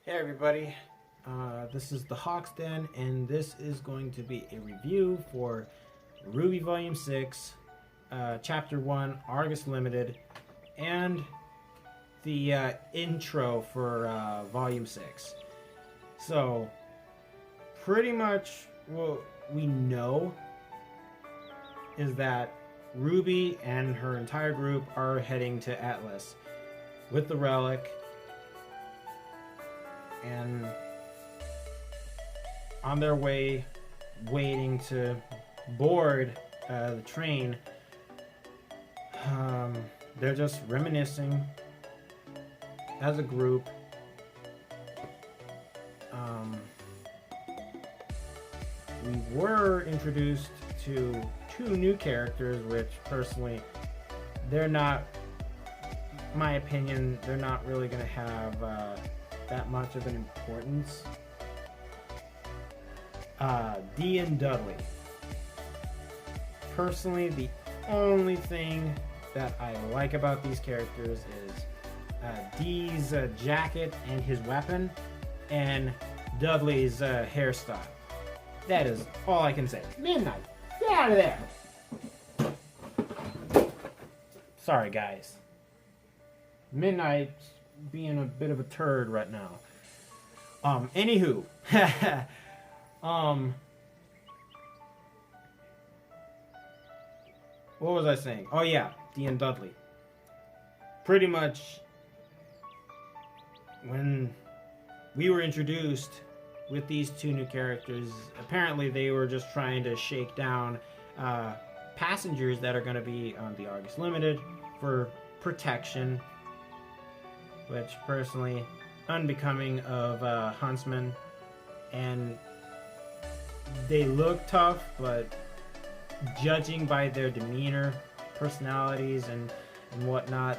Hey everybody, this is the Hawks Den, and this is going to be a review for RWBY Volume 6, Chapter 1, Argus Limited, and the intro for Volume 6. So, pretty much what we know is that RWBY and her entire group are heading to Atlas with the relic, and on their way, waiting to board the train, they're just reminiscing as a group. We were introduced to two new characters, which personally, they're not, my opinion, they're not really going to have that much of an importance. Dee and Dudley. Personally, the only thing that I like about these characters is Dee's jacket and his weapon, and Dudley's hairstyle. That is all I can say. Midnight, get out of there! Sorry, guys. Midnight's being a bit of a turd right now. Anywho. What was I saying? Oh yeah, Dee and Dudley. Pretty much when we were introduced with these two new characters, apparently they were just trying to shake down passengers that are going to be on the Argus Limited for protection, which personally unbecoming of huntsmen, and they look tough, but judging by their demeanor, personalities, and whatnot,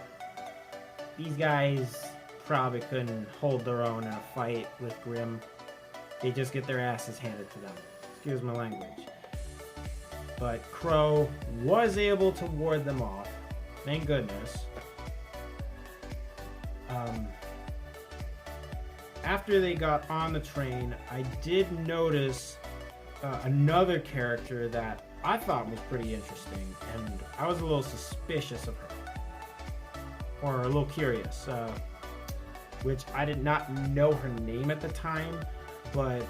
these guys probably couldn't hold their own in a fight with Grimm. They just get their asses handed to them. Excuse my language. But Crow was able to ward them off. Thank goodness. After they got on the train, I did notice another character that I thought was pretty interesting, and I was a little suspicious of her, or a little curious, which I did not know her name at the time, but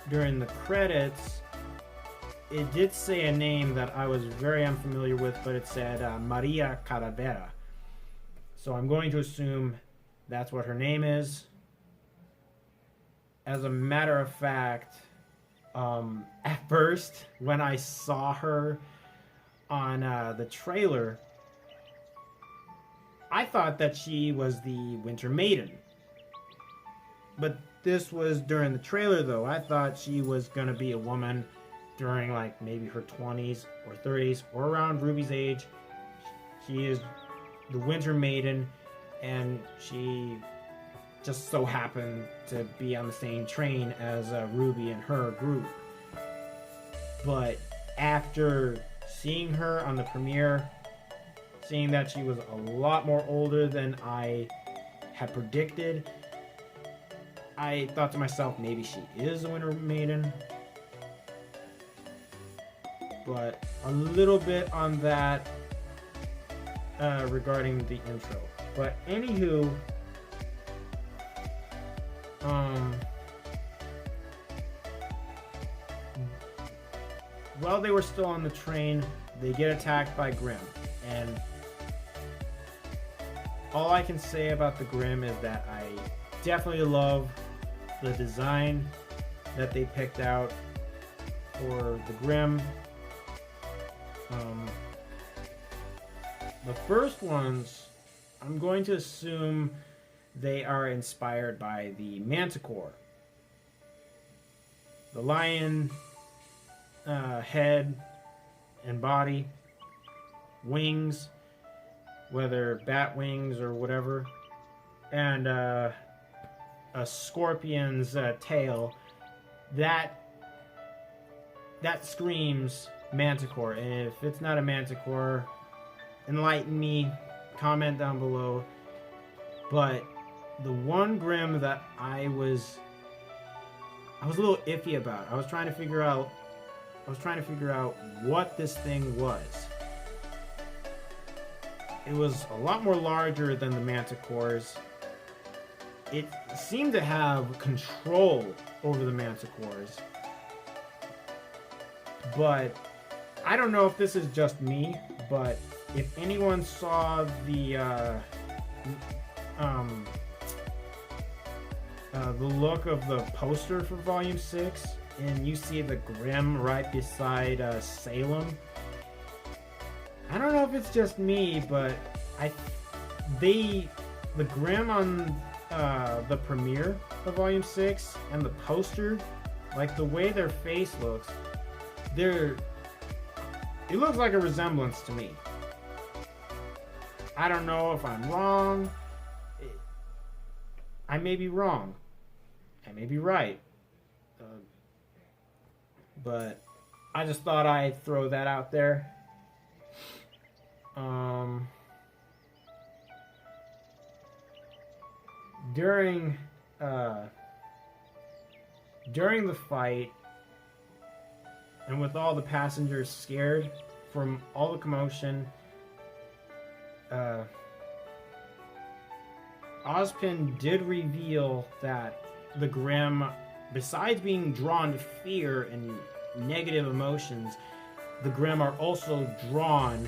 during the credits, it did say a name that I was very unfamiliar with, but it said Maria Calavera. So I'm going to assume that's what her name is. As a matter of fact, at first, when I saw her on the trailer, I thought that she was the Winter Maiden. But this was during the trailer, though. I thought she was going to be a woman during, like, maybe her 20s or 30s, or around RWBY's age. She is the Winter Maiden, and she just so happened to be on the same train as RWBY and her group. But after seeing her on the premiere, seeing that she was a lot more older than I had predicted, I thought to myself, maybe she is a Winter Maiden. But a little bit on that regarding the intro. But anywho, while they were still on the train, they get attacked by Grimm, and all I can say about the Grimm is that I definitely love the design that they picked out for the Grimm. The first ones, I'm going to assume they are inspired by the Manticore. The lion head and body, wings, whether bat wings or whatever, and a scorpion's tail. That screams Manticore. And if it's not a Manticore, enlighten me, comment down below. But the one Grimm that I was a little iffy about. I was trying to figure out what this thing was. It was a lot more larger than the manticores. It seemed to have control over the manticores. But I don't know if this is just me, but if anyone saw the look of the poster for Volume 6, and you see the Grimm right beside Salem, I don't know if it's just me, but the Grimm on the premiere of Volume 6 and the poster, like the way their face looks, it looks like a resemblance to me. I don't know if I'm wrong. I may be wrong. I may be right. But I just thought I'd throw that out there. During the fight, and with all the passengers scared from all the commotion, Ozpin did reveal that the Grimm, besides being drawn to fear and negative emotions, the Grimm are also drawn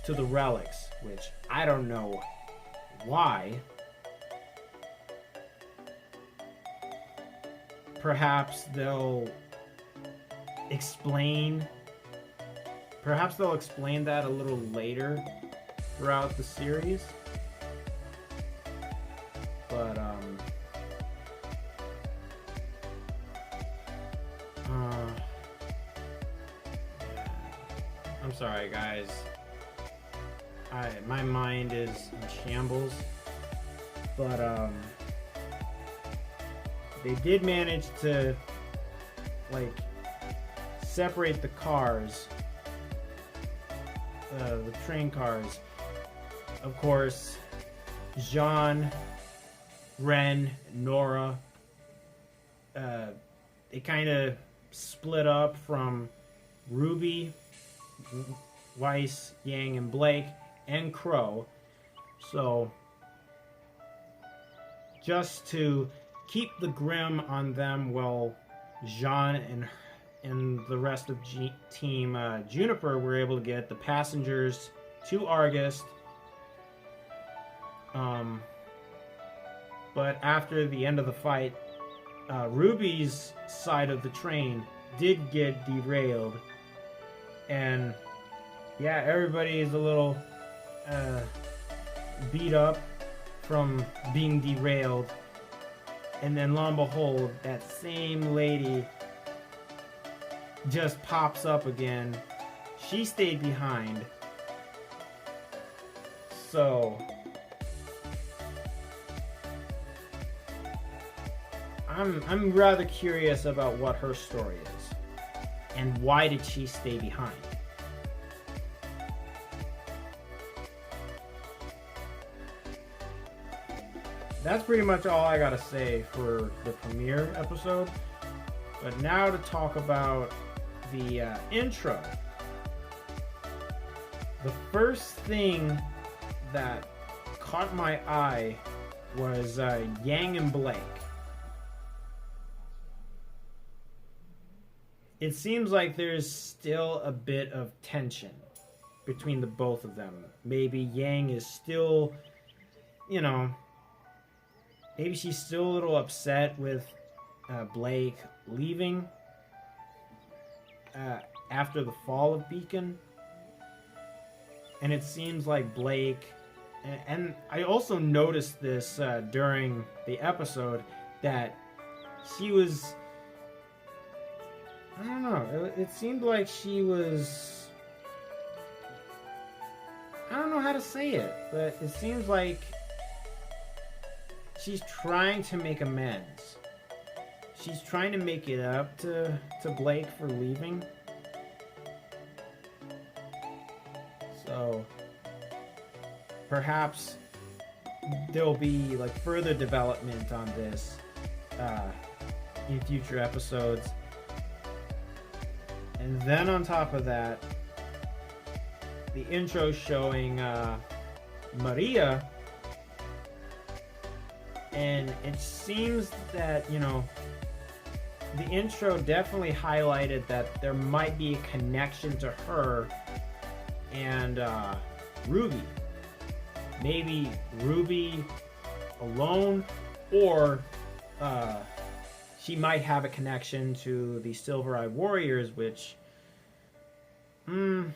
to the relics, which I don't know why. Perhaps they'll explain that a little later throughout the series. But I'm sorry, guys. My mind is in shambles. But they did manage to separate the cars, the train cars. Of course, Jean, Ren, Nora, they kind of split up from Ruby, Weiss, Yang, and Blake, and Crow. So, just to keep the Grimm on them while Jean and the rest of Team Juniper were able to get the passengers to Argus. But after the end of the fight, Ruby's side of the train did get derailed. And yeah, everybody is a little beat up from being derailed. And then lo and behold, that same lady just pops up again. She stayed behind. So I'm rather curious about what her story is. And why did she stay behind? That's pretty much all I gotta say for the premiere episode. But now to talk about the intro. The first thing that caught my eye was Yang and Blake. It seems like there's still a bit of tension between the both of them. Maybe Yang is still, maybe she's still a little upset with Blake leaving after the fall of Beacon. And it seems like Blake, and I also noticed this during the episode, that she was, I don't know, it seemed like she was, I don't know how to say it, but it seems like she's trying to make amends. She's trying to make it up to Blake for leaving. So perhaps there'll be like further development on this in future episodes. And then on top of that, the intro showing Maria, and it seems that, you know, the intro definitely highlighted that there might be a connection to her and Ruby. Maybe Ruby alone, or she might have a connection to the Silver-Eyed Warriors, which, like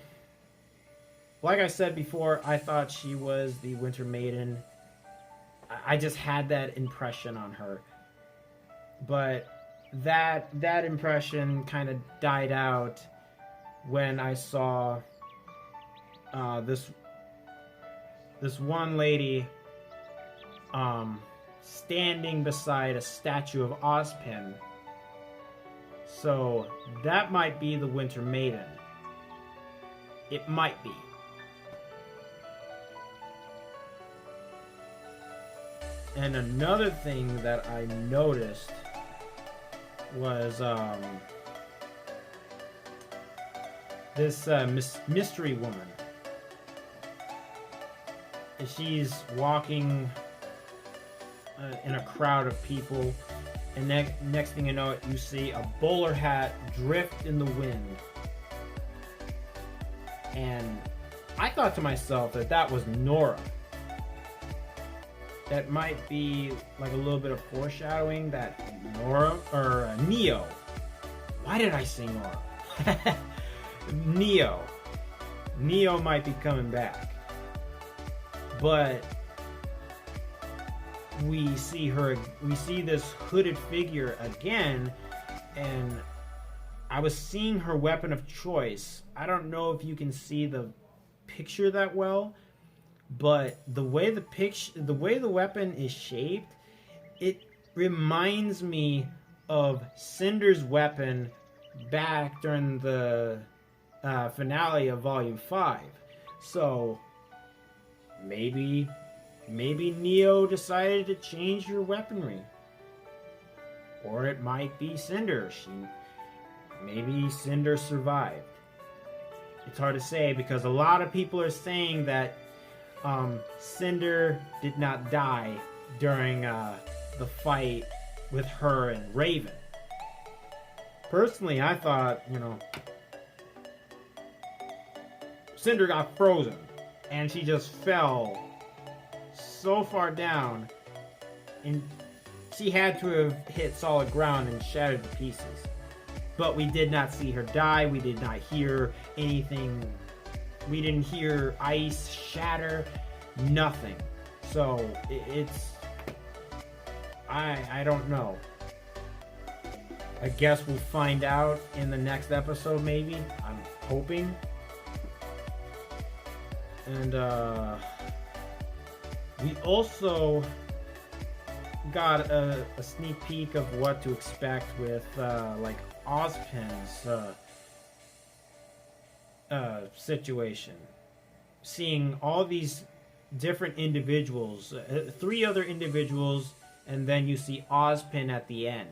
I said before, I thought she was the Winter Maiden. I just had that impression on her. But that impression kind of died out when I saw this one lady standing beside a statue of Ozpin. So that might be the Winter Maiden. It might be. And another thing that I noticed was this mystery woman. She's walking in a crowd of people, and next thing you know, you see a bowler hat drift in the wind. And I thought to myself that was Nora. That might be like a little bit of foreshadowing that Nora, or Neo. Why did I say Nora? Neo might be coming back. But we see this hooded figure again, and I was seeing her weapon of choice. I don't know if you can see the picture that well, but the way the weapon is shaped, it reminds me of Cinder's weapon back during the finale of Volume 5. So maybe Neo decided to change her weaponry, or it might be Cinder. Maybe Cinder survived. It's hard to say, because a lot of people are saying that Cinder did not die during the fight with her and Raven. Personally, I thought, Cinder got frozen and she just fell so far down, and she had to have hit solid ground and shattered to pieces. But we did not see her die. We did not hear anything. We didn't hear ice shatter. Nothing. So I don't know. I guess we'll find out in the next episode, maybe. I'm hoping. And we also got a sneak peek of what to expect with like Ozpin's situation. Seeing all these different individuals, 3 other individuals, and then you see Ozpin at the end.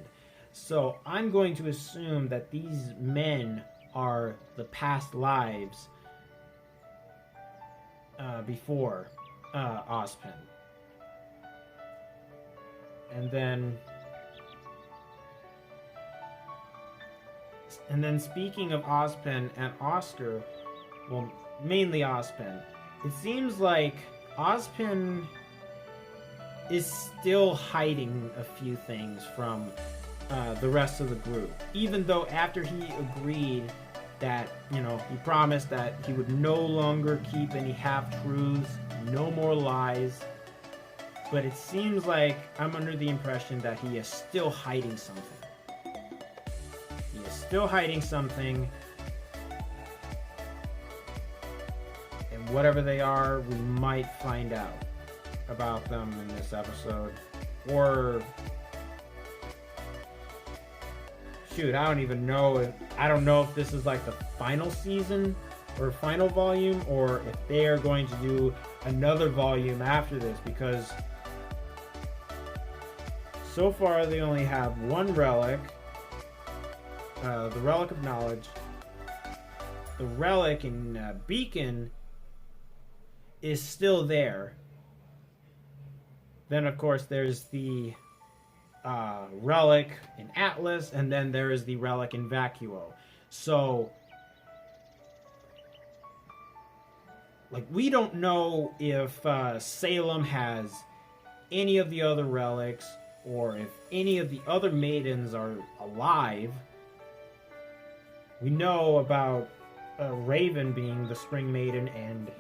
So I'm going to assume that these men are the past lives before Ozpin. And then speaking of Ozpin and Oscar, well, mainly Ozpin, it seems like Ozpin is still hiding a few things from the rest of the group. Even though after he agreed that, he promised that he would no longer keep any half-truths, no more lies. But it seems like I'm under the impression that he is still hiding something. He is still hiding something. And whatever they are, we might find out about them in this episode. Or shoot, I don't even know. I don't know if this is like the final season, or final volume, or if they are going to do another volume after this, because so far they only have one relic, the Relic of Knowledge. The relic in Beacon is still there. Then of course there's the relic in Atlas, and then there is the relic in Vacuo. So like, we don't know if Salem has any of the other relics, or if any of the other maidens are alive. We know about Raven being the Spring Maiden, and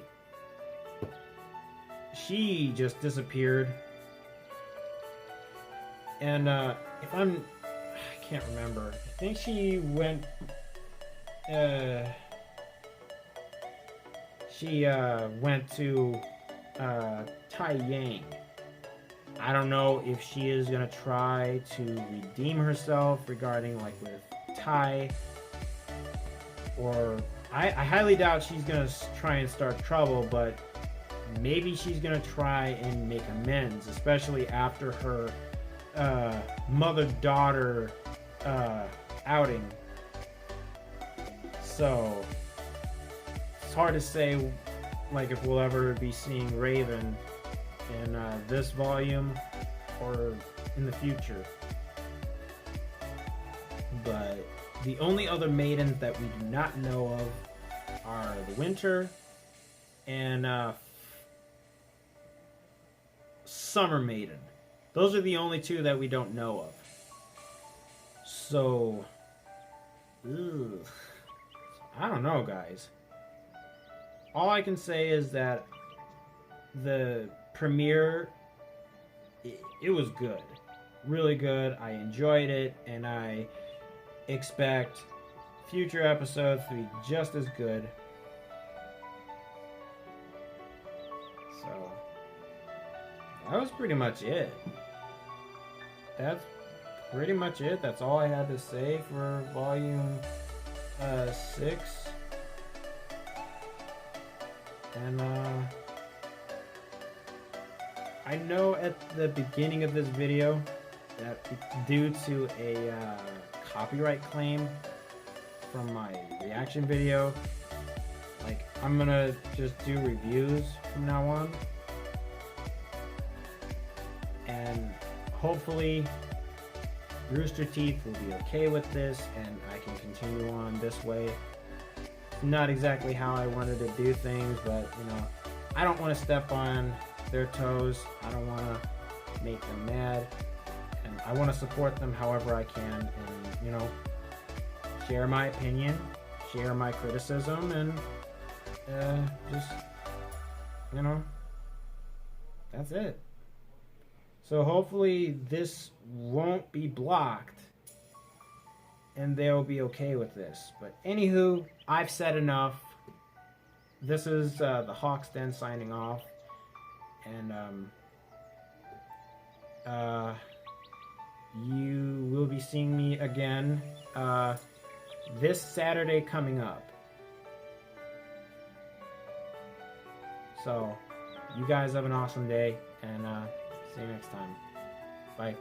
she just disappeared. And I can't remember. I think she went. She went to Tai Yang. I don't know if she is gonna try to redeem herself regarding, like, with Tai, or I highly doubt she's gonna try and start trouble, but maybe she's gonna try and make amends, especially after her mother-daughter outing. So it's hard to say, like, if we'll ever be seeing Raven in this volume or in the future. But the only other maidens that we do not know of are the Winter and Summer Maiden. Those are the only two that we don't know of. So, I don't know, guys. All I can say is that the premiere, it was good. Really good. I enjoyed it, and I expect future episodes to be just as good. So, that was pretty much it. That's pretty much it. That's all I had to say for volume 6. And I know at the beginning of this video that due to a copyright claim from my reaction video, like, I'm gonna just do reviews from now on, and hopefully Rooster Teeth will be okay with this and I can continue on this way. Not exactly how I wanted to do things, but, you know, I don't want to step on their toes. I don't want to make them mad, and I want to support them however I can, and, you know, share my opinion, share my criticism, and just, you know, that's it. So hopefully this won't be blocked and they'll be okay with this. But anywho, I've said enough. This is the Hawk's Den signing off. And you will be seeing me again this Saturday coming up. So, you guys have an awesome day, and see you next time. Bye.